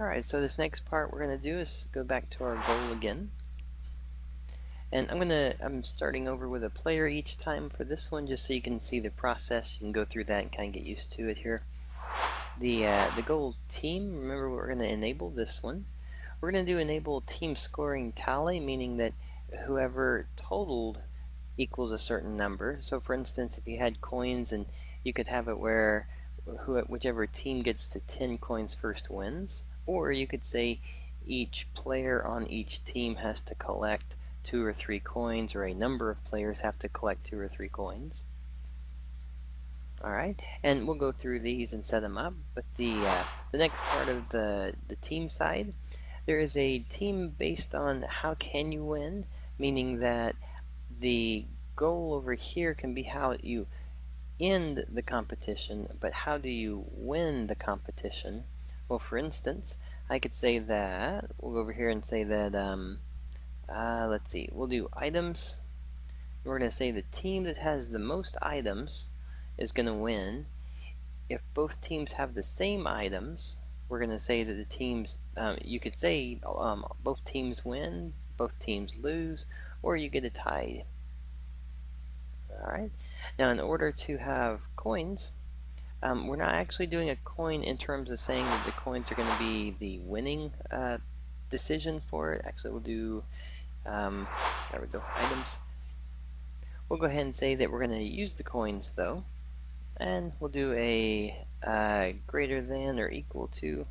Alright, so this next part we're going to do is go back to our goal again. And I'm starting over with a player each time for this one, just so you can see the process. You can go through that and kind of get used to it here. The goal team, remember we're going to enable this one. We're going to do enable team scoring tally, meaning that whoever totaled equals a certain number. So for instance, if you had coins, and you could have it where whichever team gets to 10 coins first wins. Or you could say each player on each team has to collect 2 or 3 coins, or a number of players have to collect 2 or 3 coins. Alright, and we'll go through these and set them up. But the next part of the team side, there is a team based on how can you win, meaning that the goal over here can be how you end the competition, but how do you win the competition? Well, for instance, I could say that, we'll go over here and say that, let's see, we'll do items. We're going to say the team that has the most items is going to win. If both teams have the same items, we're going to say that the teams, you could say both teams win, both teams lose, or you get a tie. Alright, now in order to have coins, we're not actually doing a coin in terms of saying that the coins are going to be the winning decision for it. Actually, we'll do, there we go, items. We'll go ahead and say that we're going to use the coins though, and we'll do a greater than or equal to,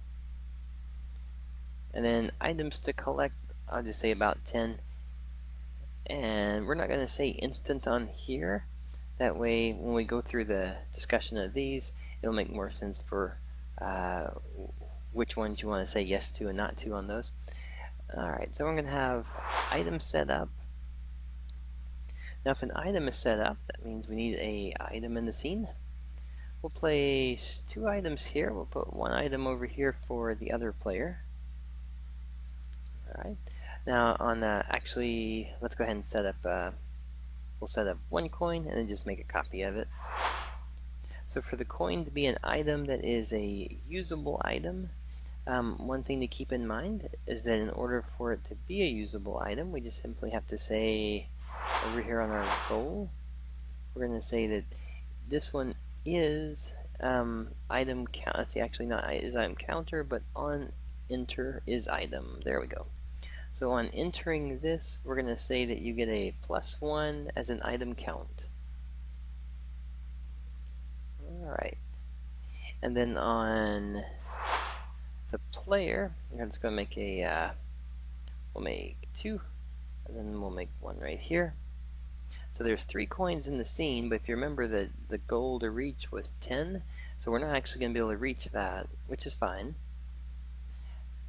and then items to collect, I'll just say about 10. And we're not going to say instant on here. That way, when we go through the discussion of these, it'll make more sense for which ones you want to say yes to and not to on those. Alright, so we're going to have items set up. Now, if an item is set up, that means we need a item in the scene. We'll place 2 items here. We'll put 1 item over here for the other player. Alright. Now on actually, let's go ahead and set up, we'll set up 1 coin and then just make a copy of it. So for the coin to be an item that is a usable item, one thing to keep in mind is that in order for it to be a usable item, we just simply have to say over here on our goal, we're going to say that this one is item count. Let's see, actually not is item counter, but on enter is item. There we go. So on entering this, we're going to say that you get a +1 as an item count. Alright. And then on the player, we're just going to make a, we'll make 2, and then we'll make 1 right here. So there's 3 coins in the scene, but if you remember that the goal to reach was 10, so we're not actually going to be able to reach that, which is fine.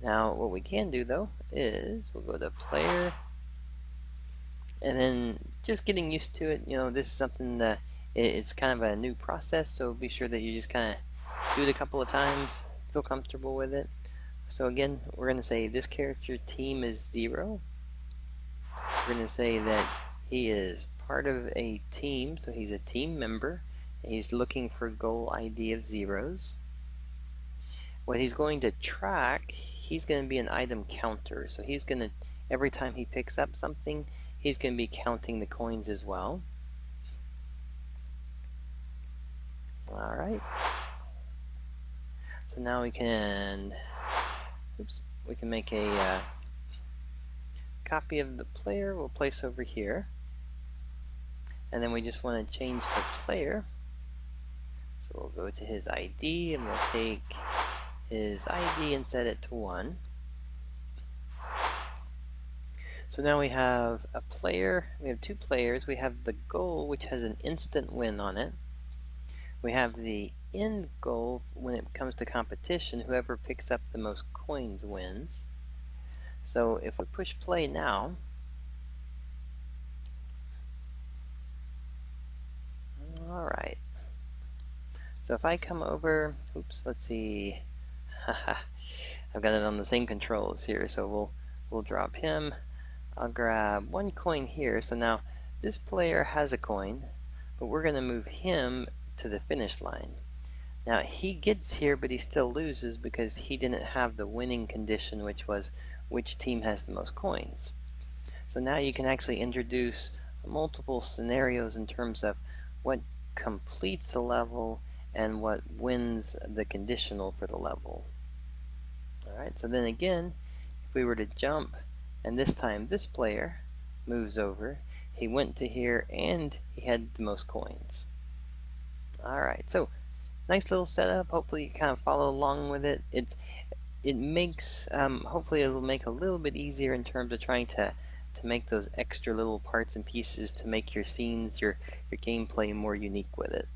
Now, what we can do though is we'll go to player, and then just getting used to it. You know, this is something that it's kind of a new process, so be sure that you just kind of do it a couple of times, feel comfortable with it. So again, we're going to say this character team is 0. We're going to say that he is part of a team, so he's a team member. He's looking for goal ID of 0s. What he's going to track, he's going to be an item counter. So he's going to, every time he picks up something, he's going to be counting the coins as well. Alright. So now we can, we can make a copy of the player. We'll place over here. And then we just want to change the player. So we'll go to his ID and we'll take his ID and set it to 1. So now we have a player, we have 2 players, we have the goal which has an instant win on it. We have the end goal when it comes to competition, whoever picks up the most coins wins. So if we push play now, alright. So if I come over, let's see, I've got it on the same controls here, so we'll drop him. I'll grab 1 coin here. So now this player has a coin, but we're going to move him to the finish line. Now he gets here, but he still loses because he didn't have the winning condition, which was which team has the most coins. So now you can actually introduce multiple scenarios in terms of what completes a level and what wins the conditional for the level. Alright, so then again, if we were to jump, and this time this player moves over, he went to here and he had the most coins. Alright, so nice little setup. Hopefully you kind of follow along with it. It makes, hopefully it'll make a little bit easier in terms of trying to make those extra little parts and pieces to make your scenes, your gameplay more unique with it.